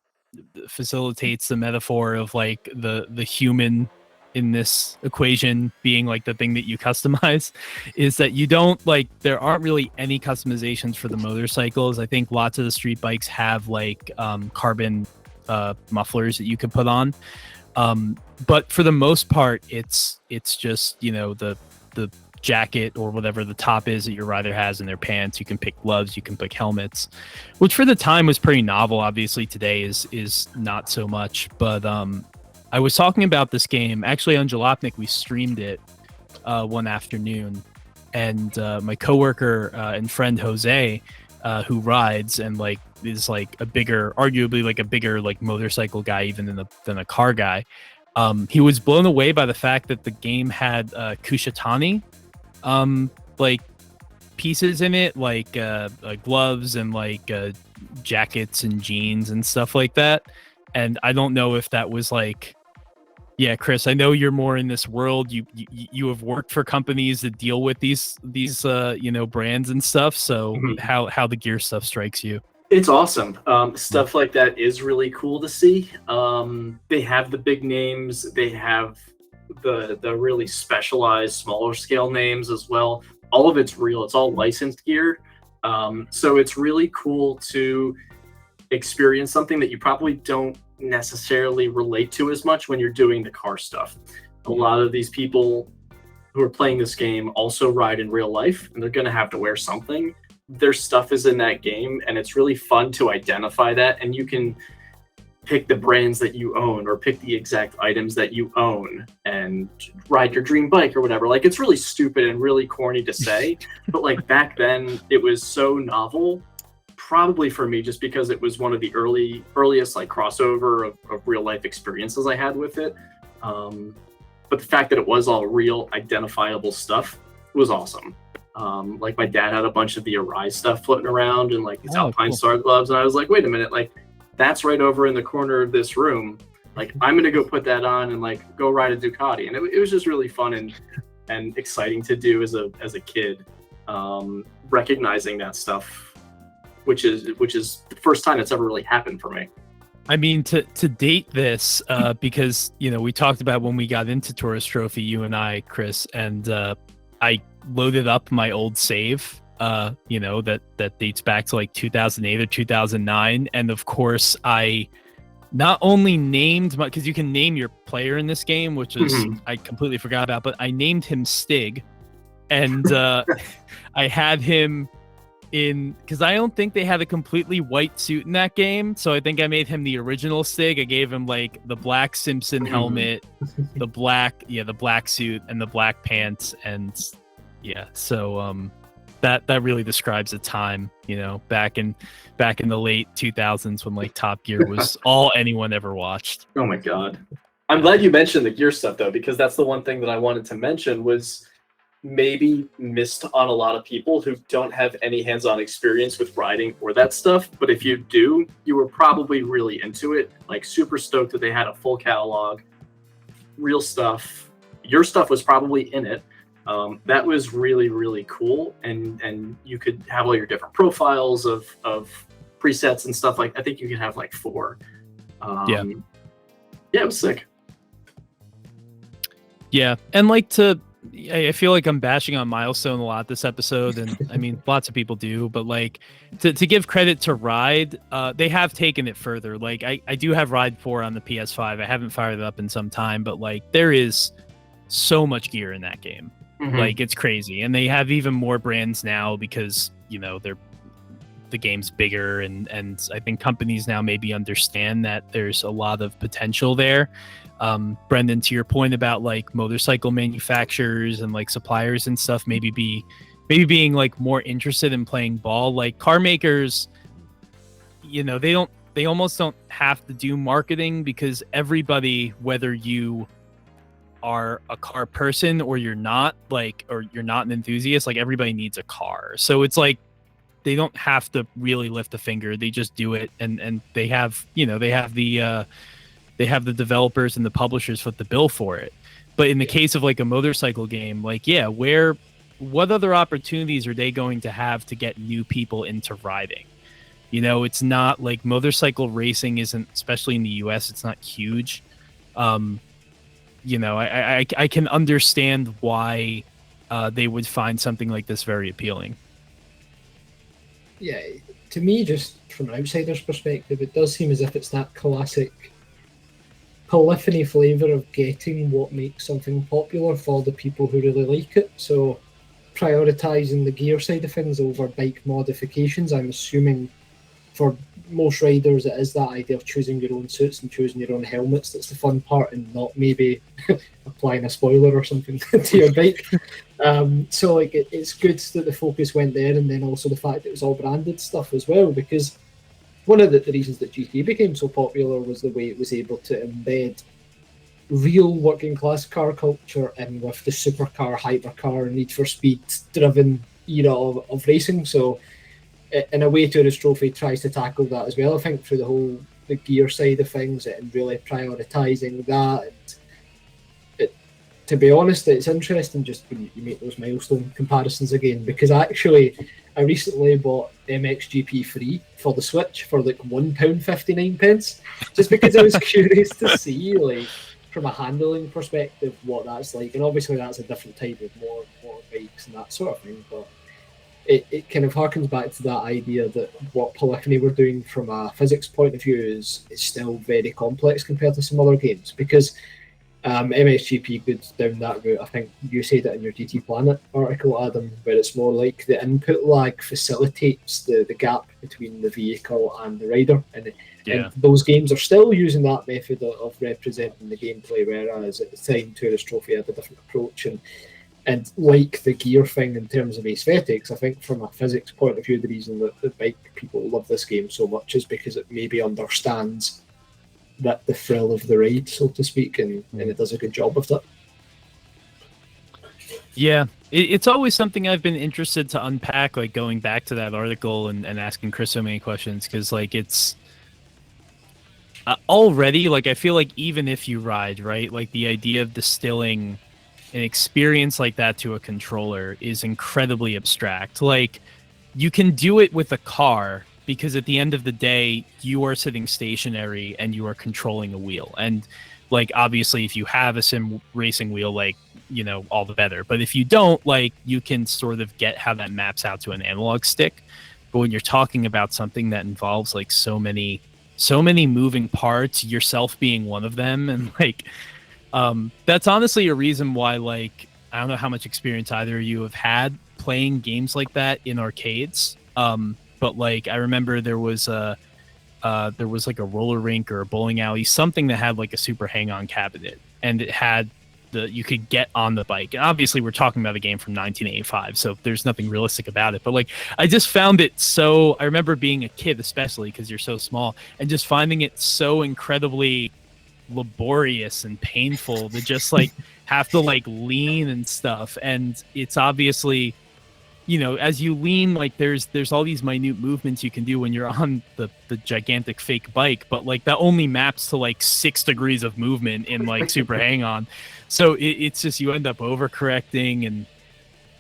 facilitates the metaphor of like the human in this equation being like the thing that you customize is that you don't like, there aren't really any customizations for the motorcycles. I think lots of the street bikes have like carbon mufflers that you could put on. But for the most part, it's just, you know, the jacket or whatever the top is that your rider has in their pants. You can pick gloves, you can pick helmets, which for the time was pretty novel. Obviously today is not so much, but I was talking about this game actually on Jalopnik. We streamed it one afternoon, and my coworker and friend Jose, who rides and like is like a bigger, arguably like a bigger like motorcycle guy even than a car guy. He was blown away by the fact that the game had Kushatani like pieces in it, like gloves and like jackets and jeans and stuff like that. And I don't know if that was like, yeah, Chris, I know you're more in this world. You have worked for companies that deal with these you know, brands and stuff. So how the gear stuff strikes you? It's awesome. Stuff like that is really cool to see. They have the big names. They have the really specialized, smaller scale names as well. All of it's real. It's all licensed gear. So it's really cool to experience something that you probably don't necessarily relate to as much when you're doing the car stuff. A lot of these people who are playing this game also ride in real life, and they're going to have to wear something. Their stuff is in that game, and it's really fun to identify that, and you can pick the brands that you own or pick the exact items that you own and ride your dream bike or whatever. Like, it's really stupid and really corny to say, but like back then it was so novel, probably for me, just because it was one of the earliest like crossover of real life experiences I had with it. But the fact that it was all real, identifiable stuff was awesome. Like, my dad had a bunch of the Arise stuff floating around and like these Alpine Star gloves, and I was like, wait a minute, like that's right over in the corner of this room. Like, I'm gonna go put that on and like go ride a Ducati, and it was just really fun and exciting to do as a kid, recognizing that stuff, which is the first time it's ever really happened for me. I mean, to date this, because, you know, we talked about when we got into Tourist Trophy, you and I, Chris, and I loaded up my old save, you know, that dates back to like 2008 or 2009. And of course, I not only named because you can name your player in this game, which is I completely forgot about, but I named him Stig. And I had him in, because I don't think they had a completely white suit in that game, so I think I made him the original Stig. I gave him like the black Simpson helmet, the black suit, and the black pants, and yeah. So that really describes a time, you know, back in the late 2000s when like Top Gear was all anyone ever watched. Oh my god, I'm glad you mentioned the gear stuff though, because that's the one thing that I wanted to mention was maybe missed on a lot of people who don't have any hands-on experience with riding or that stuff. But if you do, you were probably really into it, like super stoked that they had a full catalog, real stuff. Your stuff was probably in it. That was really, really cool. And you could have all your different profiles of presets and stuff. Like, I think you could have like 4. Yeah, it was sick. Yeah. And like I feel like I'm bashing on Milestone a lot this episode, and I mean, lots of people do, but like to give credit to Ride, they have taken it further. Like, I do have Ride 4 on the PS5. I haven't fired it up in some time, but like there is so much gear in that game. Like, it's crazy. And they have even more brands now because, you know, the game's bigger, and I think companies now maybe understand that there's a lot of potential there. Brendan, to your point about like motorcycle manufacturers and like suppliers and stuff, maybe being like more interested in playing ball. Like, car makers, you know, they almost don't have to do marketing, because everybody, whether you are a car person or you're not, like, or you're not an enthusiast, like everybody needs a car. So it's like they don't have to really lift a finger. They just do it, and they have the developers and the publishers foot the bill for it. But in the case of like a motorcycle game, like what other opportunities are they going to have to get new people into riding? It's not like motorcycle racing isn't, especially in the US, it's not huge. I can understand why they would find something like this very appealing. Yeah, to me, just from an outsider's perspective, it does seem as if it's that classic polyphony flavor of getting what makes something popular for the people who really like it. So prioritizing the gear side of things over bike modifications, I'm assuming for most riders it is that idea of choosing your own suits and choosing your own helmets that's the fun part, and not maybe applying a spoiler or something to your bike. So like it's good that the focus went there, and then also the fact it was all branded stuff as well, because one of the reasons that GT became so popular was the way it was able to embed real working class car culture in with the supercar, hypercar, Need for Speed driven of racing. So in a way, Tourist Trophy tries to tackle that as well, I think, through the gear side of things and really prioritising that. And to be honest, it's interesting just when you make those milestone comparisons again, because actually I recently bought MXGP 3 for the Switch for like £1.59, just because I was curious to see, like, from a handling perspective, what that's like. And obviously that's a different type of more bikes and that sort of thing, but it kind of harkens back to that idea that what Polyphony were doing from a physics point of view is still very complex compared to some other games, because MXGP goes down that route. I think you said it in your GT Planet article, Adam, where it's more like the input lag facilitates the gap between the vehicle and the rider, and those games are still using that method of representing the gameplay, whereas at the time Tourist Trophy had a different approach. And like the gear thing in terms of aesthetics, I think from a physics point of view, the reason that the bike people love this game so much is because it maybe understands that the thrill of the ride, so to speak, and it does a good job of that. Yeah, it's always something I've been interested to unpack, like going back to that article and asking Chris so many questions, because like it's already, like I feel like even if you ride, right, like the idea of distilling an experience like that to a controller is incredibly abstract. Like you can do it with a car, because at the end of the day, you are sitting stationary and you are controlling a wheel. And like, obviously if you have a sim racing wheel, like, all the better. But if you don't, like, you can sort of get how that maps out to an analog stick. But when you're talking about something that involves like so many moving parts, yourself being one of them, and like, that's honestly a reason why, like, I don't know how much experience either of you have had playing games like that in arcades. But like, I remember there was like a roller rink or a bowling alley, something that had like a super hang-on cabinet, and it had you could get on the bike. And obviously we're talking about a game from 1985, so there's nothing realistic about it. But like, I just found it so, I remember being a kid, especially because you're so small, and just finding it so incredibly laborious and painful to just like have to like lean and stuff. And it's obviously, as you lean, like there's all these minute movements you can do when you're on the gigantic fake bike, but like that only maps to like 6 degrees of movement in like super hang on. So it's just, you end up overcorrecting,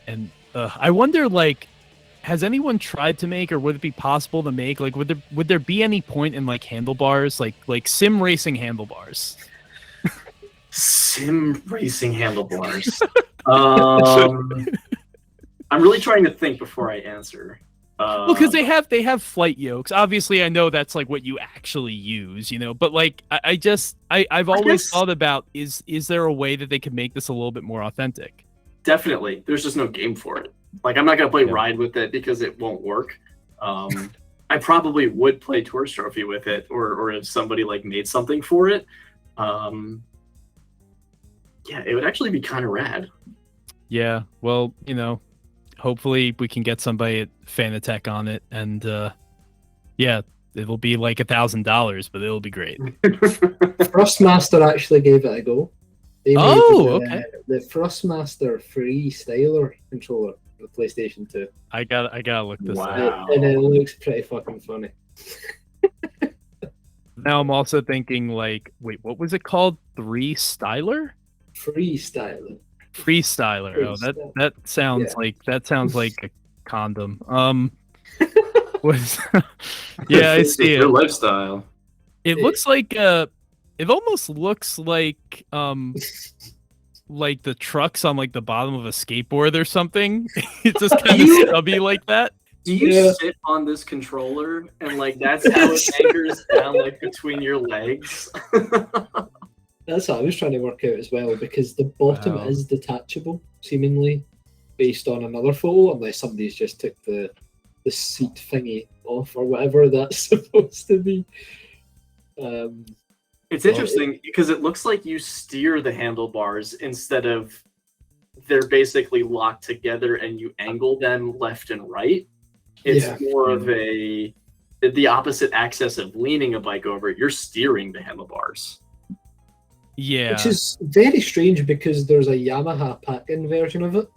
and I wonder, like, has anyone tried to make, or would it be possible to make, like, would there be any point in like handlebars, like sim racing handlebars? Sim racing handlebars. I'm really trying to think before I answer. Well, because they have flight yokes. Obviously, I know that's like what you actually use, but like I've always thought about, is there a way that they could make this a little bit more authentic? Definitely. There's just no game for it. Like, I'm not going to play Ride with it because it won't work. I probably would play Tourist Trophy with it, or if somebody like made something for it. Yeah, it would actually be kind of rad. Yeah, well, hopefully we can get somebody at Fanatec on it, and yeah, it'll be like $1,000, but it'll be great. Thrustmaster actually gave it a go. They made okay. The Thrustmaster free styler controller. the PlayStation 2. I gotta look this up. Wow. And it looks pretty fucking funny. Now I'm also thinking like, wait, what was it called? Freestyler? Freestyler. Freestyler. Oh, that sounds like a condom. Was yeah, I see Your it. lifestyle. It looks like it almost looks like the trucks on like the bottom of a skateboard or something. It's just kind of stubby like that. Do you sit on this controller and like that's how it anchors down like between your legs? That's what I was trying to work out as well, because the bottom is detachable, seemingly, based on another photo, unless somebody's just took the seat thingy off or whatever that's supposed to be. It's interesting because it looks like you steer the handlebars instead of they're basically locked together and you angle them left and right. It's more of the opposite axis of leaning a bike over. You're steering the handlebars. Yeah. Which is very strange because there's a Yamaha pack-in version of it,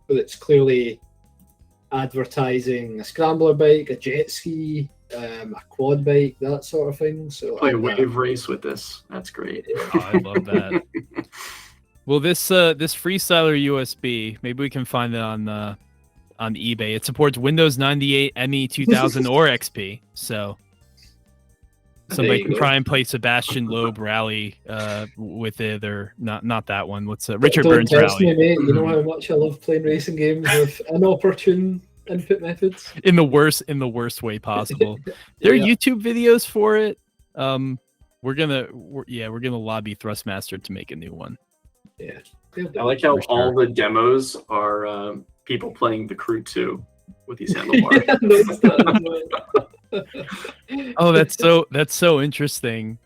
but it's clearly advertising a scrambler bike, a jet ski, a quad bike, that sort of thing. So play a wave race with this. That's great. Oh, I love that. Well, this Freestyler USB, maybe we can find it on eBay. It supports Windows 98, ME 2000, or XP. So somebody can try and play Sebastian Loeb Rally with it, or not that one. What's Richard Burns Rally? Me, mate. You know how much I love playing racing games with inopportune input methods in the worst way possible. There are YouTube videos for it. We're gonna lobby Thrustmaster to make a new one. Yeah, I like how all the demos are people playing the Crew 2 with these handlebars. Oh, that's so interesting.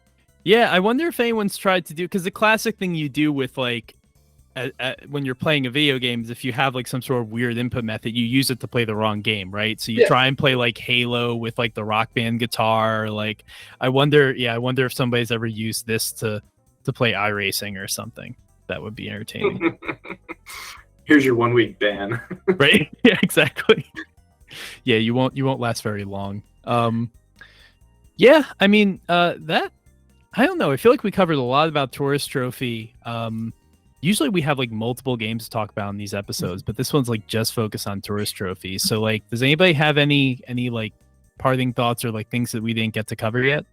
Yeah, I wonder if anyone's tried to do, because the classic thing you do with like when you're playing a video game is if you have like some sort of weird input method, you use it to play the wrong game, right? So you try and play like Halo with like the Rock Band guitar. Or, like I wonder if somebody's ever used this to play iRacing or something. That would be entertaining. Here's your 1 week ban. Right? Yeah, exactly. Yeah, you won't last very long. Yeah, I mean, that I don't know. I feel like we covered a lot about Tourist Trophy. Usually we have like multiple games to talk about in these episodes, but this one's like just focused on Tourist Trophy. So like, does anybody have any like parting thoughts or like things that we didn't get to cover yet?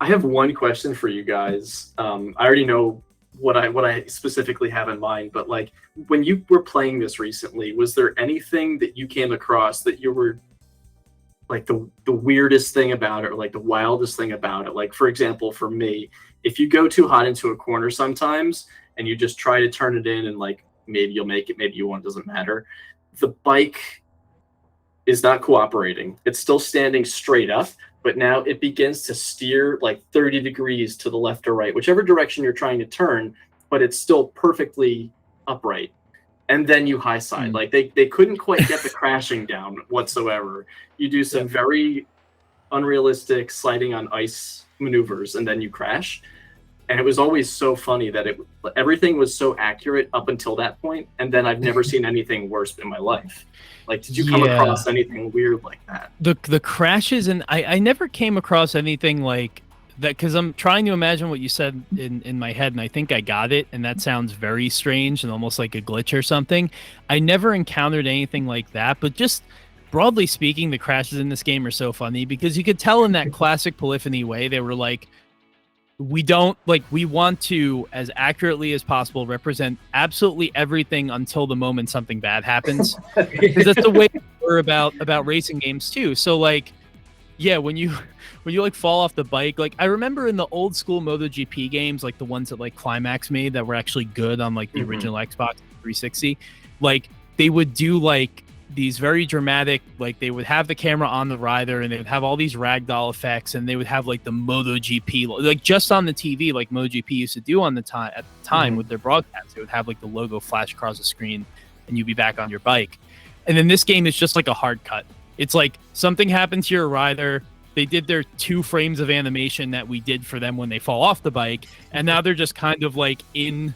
I have one question for you guys. I already know what I specifically have in mind, but like when you were playing this recently, was there anything that you came across that you were like the weirdest thing about it, or like the wildest thing about it? Like, for example, for me, if you go too hot into a corner sometimes and you just try to turn it in and like maybe you'll make it, maybe you won't, doesn't matter. The bike is not cooperating. It's still standing straight up, but now it begins to steer like 30 degrees to the left or right, whichever direction you're trying to turn, but it's still perfectly upright. And then you high side. Like they couldn't quite get the crashing down whatsoever. You do some very unrealistic sliding on ice maneuvers and then you crash. And it was always so funny that everything was so accurate up until that point, and then I've never seen anything worse in my life. Like, did you come across anything weird like that? The crashes, and I never came across anything like that, because I'm trying to imagine what you said in my head, and I think I got it, and that sounds very strange and almost like a glitch or something. I never encountered anything like that, but just broadly speaking, the crashes in this game are so funny because you could tell in that classic Polyphony way, they were like, we want to, as accurately as possible, represent absolutely everything until the moment something bad happens. Because that's the way we're about racing games too. So like, yeah, when you like fall off the bike, like I remember in the old school MotoGP games, like the ones that like Climax made that were actually good on like the original Xbox 360, like they would do like these very dramatic, like they would have the camera on the rider and they would have all these ragdoll effects, and they would have like the MotoGP, like just on the TV, like MotoGP used to do at the time with their broadcast. They would have like the logo flash across the screen and you'd be back on your bike. And then this game is just like a hard cut. It's like something happens to your rider. They did their 2 frames of animation that we did for them when they fall off the bike, and now they're just kind of like in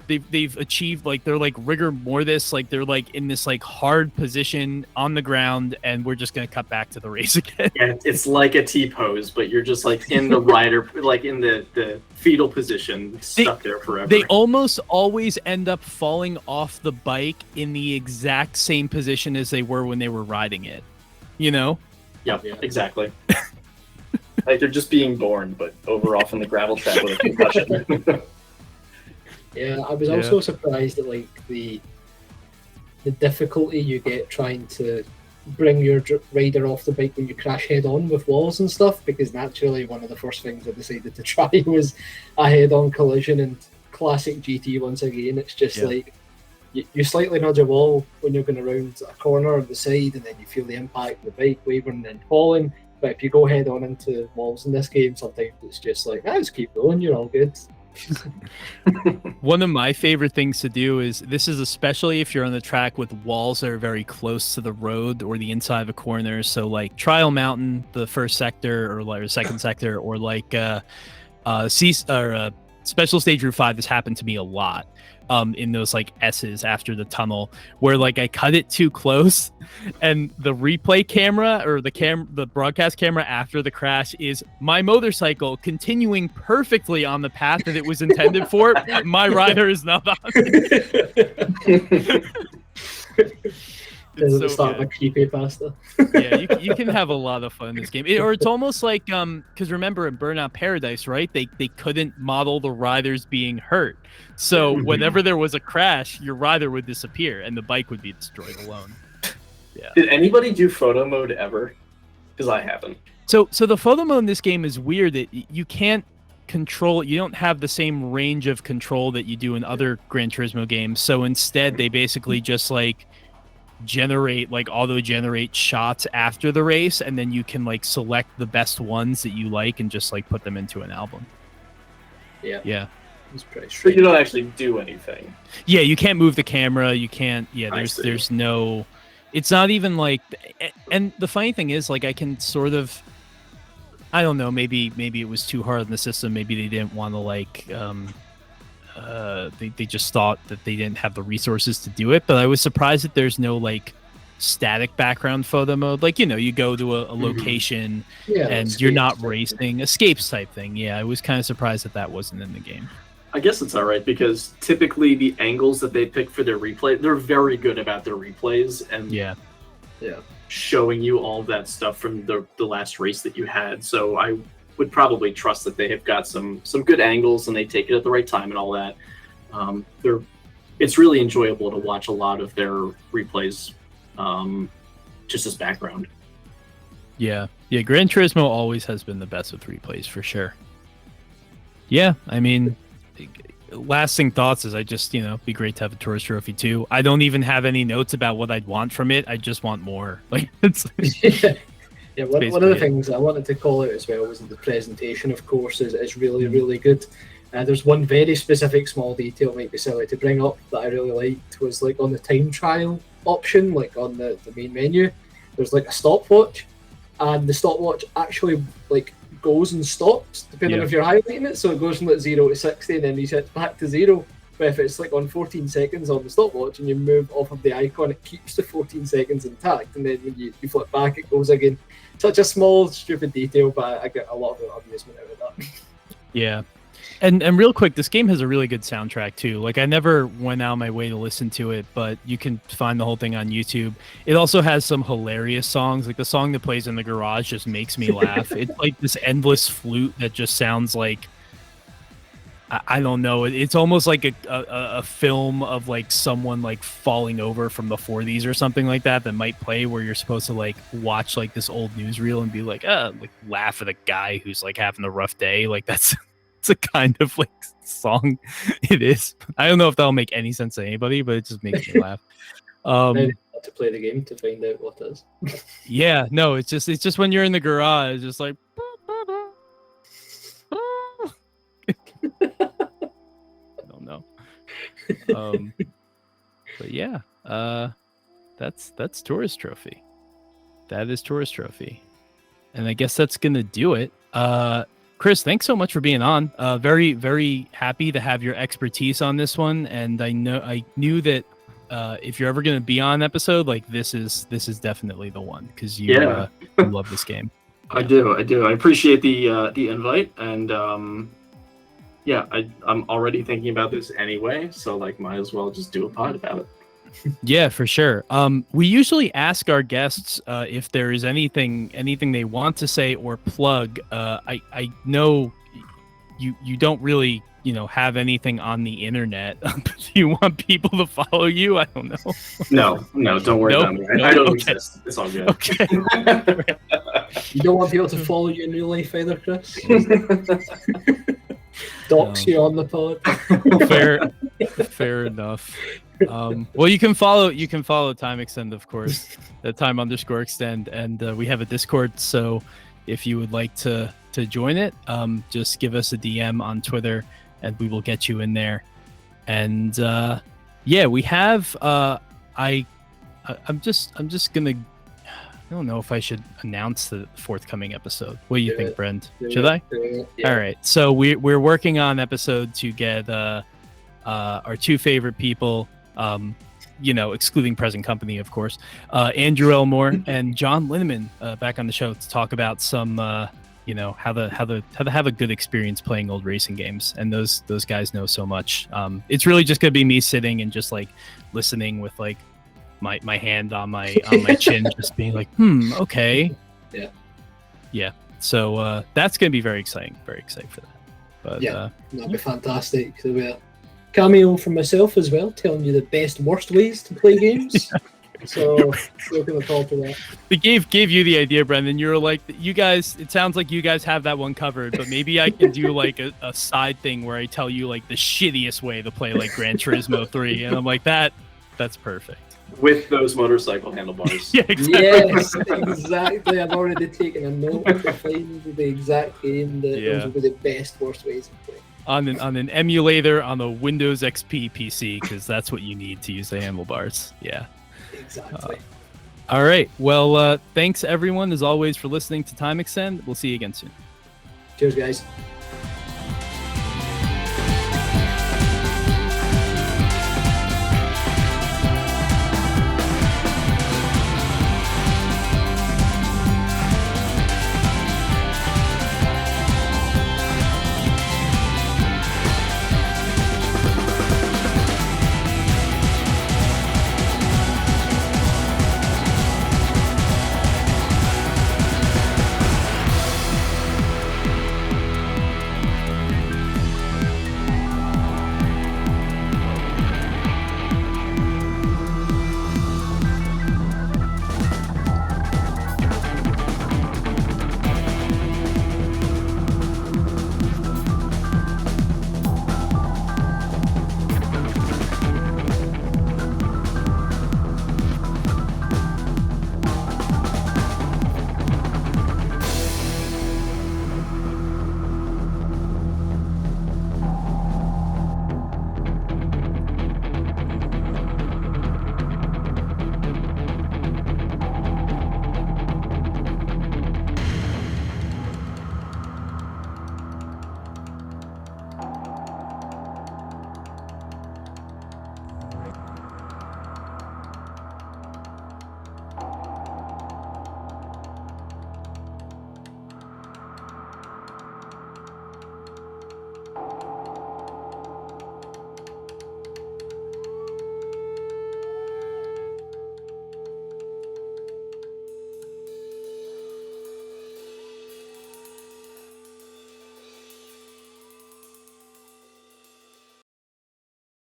they've achieved, like, they're like rigor mortis, like they're like in this like hard position on the ground, and we're just gonna cut back to the race again. Yeah, it's like a T-pose, but you're just like in the rider, like in the fetal position, stuck there forever. They almost always end up falling off the bike in the exact same position as they were when they were riding it, you know? Yep, exactly. Like they're just being born, but over off in the gravel trap with a concussion. Yeah, I was also surprised at like the difficulty you get trying to bring your rider off the bike when you crash head on with walls and stuff, because naturally one of the first things I decided to try was a head-on collision, and classic GT once again. It's just like you slightly nudge a wall when you're going around a corner on the side, and then you feel the impact of the bike wavering and then falling. But if you go head on into walls in this game, sometimes it's just like, just keep going, you're all good. One of my favorite things to do is, this is especially if you're on the track with walls that are very close to the road or the inside of a corner. So like Trial Mountain, the first sector, or like second sector, or like Special Stage Route 5. This happened to me a lot in those like S's after the tunnel, where like I cut it too close, and the replay camera or the broadcast camera after the crash is my motorcycle continuing perfectly on the path that it was intended for. My rider is not on it. Doesn't start a creepypasta. Yeah, you can have a lot of fun in this game. Or it's almost like, because remember in Burnout Paradise, right? They couldn't model the riders being hurt. So whenever there was a crash, your rider would disappear and the bike would be destroyed alone. Yeah. Did anybody do photo mode ever? Because I haven't. So the photo mode in this game is weird. That you can't control it. You don't have the same range of control that you do in other Gran Turismo games. So instead, they basically just like auto generate shots after the race, and then you can like select the best ones that you like and just like put them into an album. Yeah, it's pretty strange. So you don't actually do anything. Yeah, you can't move the camera, you can't. There's no, it's not even like. And the funny thing is, like, I can sort of, I don't know, maybe it was too hard on the system, maybe they didn't want to like they just thought that they didn't have the resources to do it. But I was surprised that there's no like static background photo mode. Like, you go to a location and you're not racing, escapes type thing. Yeah, I was kind of surprised that wasn't in the game. I guess it's all right, because typically the angles that they pick for their replay, they're very good about their replays and showing you all of that stuff from the last race that you had. So I would probably trust that they have got some good angles and they take it at the right time and all that. It's really enjoyable to watch a lot of their replays just as background. Yeah, Gran Turismo always has been the best with replays for sure. Yeah, I mean, lasting thoughts is I just, be great to have a Tourist Trophy too. I don't even have any notes about what I'd want from it. I just want more. Like, it's Yeah, one of the things I wanted to call out as well was that the presentation, of course, is really, really good. There's one very specific small detail, might be silly to bring up, that I really liked, was like on the time trial option, like on the main menu, there's like a stopwatch, and the stopwatch actually like goes and stops depending on if you're highlighting it. So it goes from like 0 to 60 and then resets back to 0. But if it's like on 14 seconds on the stopwatch and you move off of the icon, it keeps the 14 seconds intact, and then when you flip back, it goes again. Such a small, stupid detail, but I get a lot of amusement out of that. Yeah. And real quick, this game has a really good soundtrack too. Like, I never went out of my way to listen to it, but you can find the whole thing on YouTube. It also has some hilarious songs. Like the song that plays in the garage just makes me laugh. It's like this endless flute that just sounds like, I don't know. It's almost like a film of like someone like falling over from the 40s or something like that might play, where you're supposed to like watch like this old newsreel and be like laugh at a guy who's like having a rough day. Like it's a kind of like song it is. I don't know if that'll make any sense to anybody, but it just makes me laugh. To play the game to find out what it is. Yeah, no, it's just when you're in the garage, just like I don't know. But yeah, that's Tourist Trophy. That is Tourist Trophy. And I guess that's gonna do it. Chris, thanks so much for being on. Very, very happy to have your expertise on this one. And I knew that if you're ever going to be on an episode, like this is definitely the one, because you love this game. I do. I appreciate the invite, and I'm already thinking about this anyway, so like might as well just do a pod about it. Yeah, for sure. We usually ask our guests if there is anything they want to say or plug. I know you don't really have anything on the internet. Do you want people to follow you? I don't know. No, don't worry about me. I don't exist. It's all good. Okay. You don't want people to follow you in real life either, Chris? Dox you on the pod. Fair enough. Well, you can follow Time Extend, of course, the Time_Extend, and we have a Discord. So if you would like to join it, just give us a DM on Twitter, and we will get you in there. And we have. I'm just gonna. I don't know if I should announce the forthcoming episode. What do you think, Brent? Should I? Yeah. All right. So we're working on episode to get our two favorite people, excluding present company, of course, Andrew Elmore and John Linneman back on the show to talk about some, how to have a good experience playing old racing games. And those guys know so much. It's really just gonna be me sitting and just like listening with like my hand on my chin, just being like, okay. Yeah. So that's gonna be very exciting. Very excited for that. But that'd be fantastic. There'll be a cameo from myself as well, telling you the best, worst ways to play games. So looking forward to that. They gave you the idea, Brendan. You were like, you guys. It sounds like you guys have that one covered, but maybe I can do like a side thing where I tell you like the shittiest way to play like Gran Turismo 3, and I'm like that's perfect. With those motorcycle handlebars. Yeah, exactly. Yes, exactly. I've already taken a note to find the exact game that will be the best, worst ways to play. On an emulator on a Windows XP PC, because that's what you need to use the handlebars. Yeah. Exactly. All right. Well, thanks everyone as always for listening to Time Extend. We'll see you again soon. Cheers, guys.